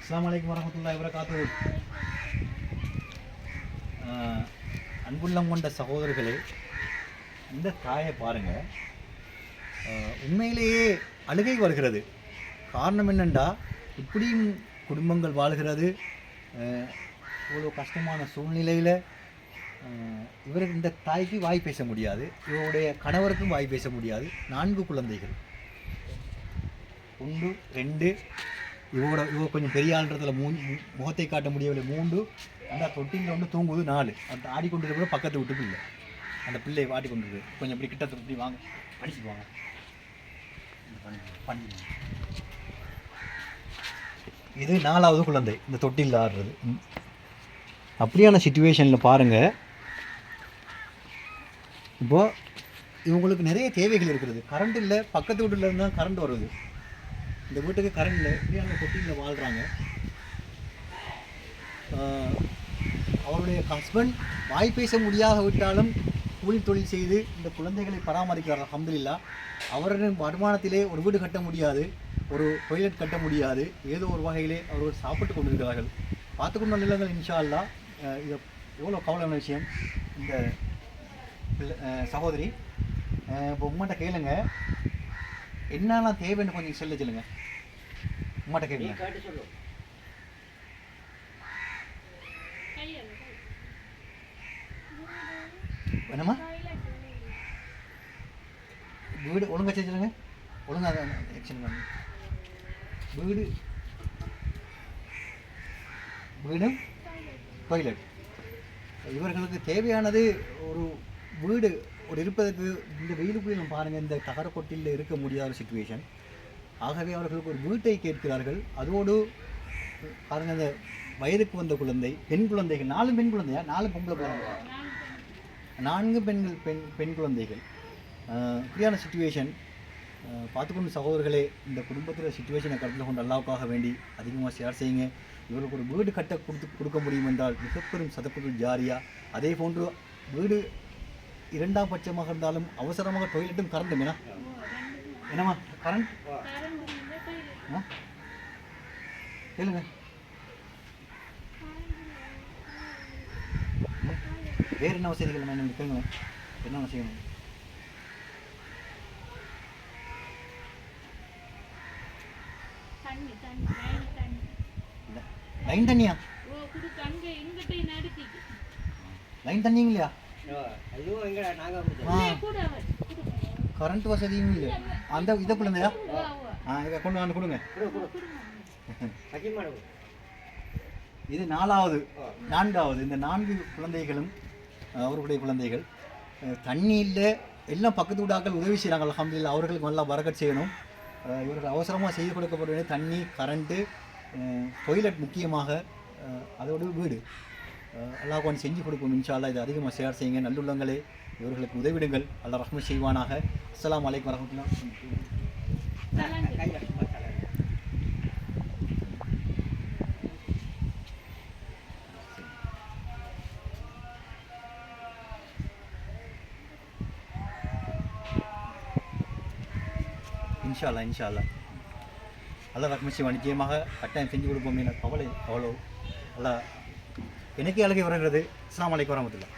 அஸ்ஸலாமு அலைக்கும் வரஹ்மத்துல்லாஹி வபரகாத்துஹு. அன்புள்ளம் கொண்ட சகோதரர்களே, இந்த தாயை பாருங்க, உண்மையிலேயே அழுகை வருகிறது. காரணம் என்னென்னா, இப்படியும் குடும்பங்கள் வாழ்கிறது. இவ்வளோ கஷ்டமான சூழ்நிலையில் இவருக்கு, இந்த தாய்க்கு வாய் பேச முடியாது, இவருடைய கணவருக்கும் வாய் பேச முடியாது. 4 குழந்தைகள், 1 2, இவ கொஞ்சம் பெரிய ஆள்ன்றதில் முகத்தை காட்ட முடியவில்லை 3, அந்த தொட்டியில் ஒன்று தூங்குது 4, அந்த ஆடிக்கொண்டு இருக்கிற பக்கத்து விட்டு பிள்ளை, அந்த பிள்ளை வாட்டி கொண்டு இருக்குது. கொஞ்சம் இப்படி கிட்ட இப்படி வாங்க, அடிச்சுட்டு வாங்க, பண்ணி. இது 4வது குழந்தை இந்த தொட்டியில் ஆடுறது. அப்படியான சிச்சுவேஷனில் பாருங்கள், இப்போது இவங்களுக்கு நிறைய தேவைகள் இருக்கிறது. கரண்ட் இல்லை, பக்கத்து வீட்டில் இருந்தால் கரண்ட் வருது, இந்த வீட்டுக்கு கரண்ட் இல்லை. இப்படியான தொட்டியில் வாழ்கிறாங்க. அவருடைய ஹஸ்பண்ட் வாய் பேச முடியாத விட்டாலும் கூலி தொழில் செய்து இந்த குழந்தைகளை பராமரிக்கிறார். அல்ஹம்துலில்லாஹ். அவருடைய வருமானத்திலே ஒரு வீடு கட்ட முடியாது, ஒரு டொய்லெட் கட்ட முடியாது, ஏதோ ஒரு வகையிலே அவர்கள் சாப்பிட்டு கொண்டிருக்கிறார்கள். பார்த்துக்கொண்ட நிலங்கள் இன்ஷா அல்லாஹ். இது எவ்வளோ கவலையான விஷயம். இந்த சகோதரி இப்போ உங்கள்கிட்ட கேளுங்க, என்னெல்லாம் தேவைன்னு கொஞ்சம் சொல்லுங்க. உங்கள்கிட்ட கேளுங்க. என்னம்மா வீடு ஒழுங்கா செஞ்சுருங்க, ஒழுங்காக ஆக்ஷன் பண்ணு. வீடு டொய்லெட் இவர்களுக்கு தேவையானது. ஒரு வீடு ஒரு இருப்பதற்கு இந்த வெயிலுக்குள்ளே பாருங்கள், இந்த தகரக்கொட்டியில் இருக்க முடியாத சுச்சுவேஷன். ஆகவே அவர்களுக்கு ஒரு வீட்டை கேட்கிறார்கள். அதோடு பாருங்கள், அந்த வயதுக்கு வந்த குழந்தை, பெண் குழந்தைகள், 4 பெண் குழந்தையா, 4 பொம்பளை குழந்தை, 4 பெண் குழந்தைகள். இப்படியான சுச்சுவேஷன் பார்த்துக்கொண்டு சகோதரர்களே, இந்த குடும்பத்தில் சுச்சுவேஷனை கருத்தில் கொண்டு அல்லாவுக்காக வேண்டி அதிகமாக ஷேர் செய்யுங்க. இவர்களுக்கு ஒரு வீடு கட்ட கொடுக்க முடியும் என்றால் மிகப்பெரும் சதப்புகள் ஜாரியா. அதே போன்று வீடு 2ஆம் பட்சமாக இருந்தாலும் அவசரமாக டொய்லெட்டும் கரண்ட்டும். என்னம்மா கரண்ட் கேளுங்க. வேறு என்ன வசதிகள் என்ன கேளுங்க, என்ன செய்யணும்? லைன் தண்ணியா? லைன் தண்ணியும் இல்லையா? கரண்ட் வசதியும் இல்லை. அந்த இதை குழந்தையா? இதை கொண்டு வந்து கொடுங்க. இது 4வது 4வது. இந்த 4 குழந்தைகளும் அவர்களுடைய குழந்தைகள். தண்ணி இல்லை, எல்லாம் பக்கத்து வீட்டாக்கள் உதவி செய்கிறாங்க. அல்ஹம்துலில்லாஹ். அவர்களுக்கு நல்லா பரக்கத் செய்யணும். இவர்கள் அவசரமாக செய்து கொடுக்கப்பட வேண்டிய தண்ணி, கரண்ட்டு, டொய்லெட் முக்கியமாக, அதோடு வீடு. அல்லாஹ் கொஞ்சம் செஞ்சு கொடுப்போம் இன்ஷா அல்லாஹ். இது அதிகமாக ஷேர் செய்யுங்க. நல்லுள்ளங்களே, இவர்களுக்கு உதவிடுங்கள். அல்லாஹ் ரஹ்மத் செய்வானாக. அஸ்ஸலாமு அலைக்கும் வரஹ்மத்துல்லாஹ். இன்ஷா அல்லாஹ், இன்ஷா அல்லாஹ். அல்லாஹ் ரஹ்மத் செய்வான். நிச்சயமாக கட்டாயம் செஞ்சு கொடுப்போம். கவலை அவ்வளோ அல்லாஹ். எனக்கே அழகை வருகிறது. அஸ்ஸலாமு அலைக்கும் வரஹ்மத்துல்லாஹ்.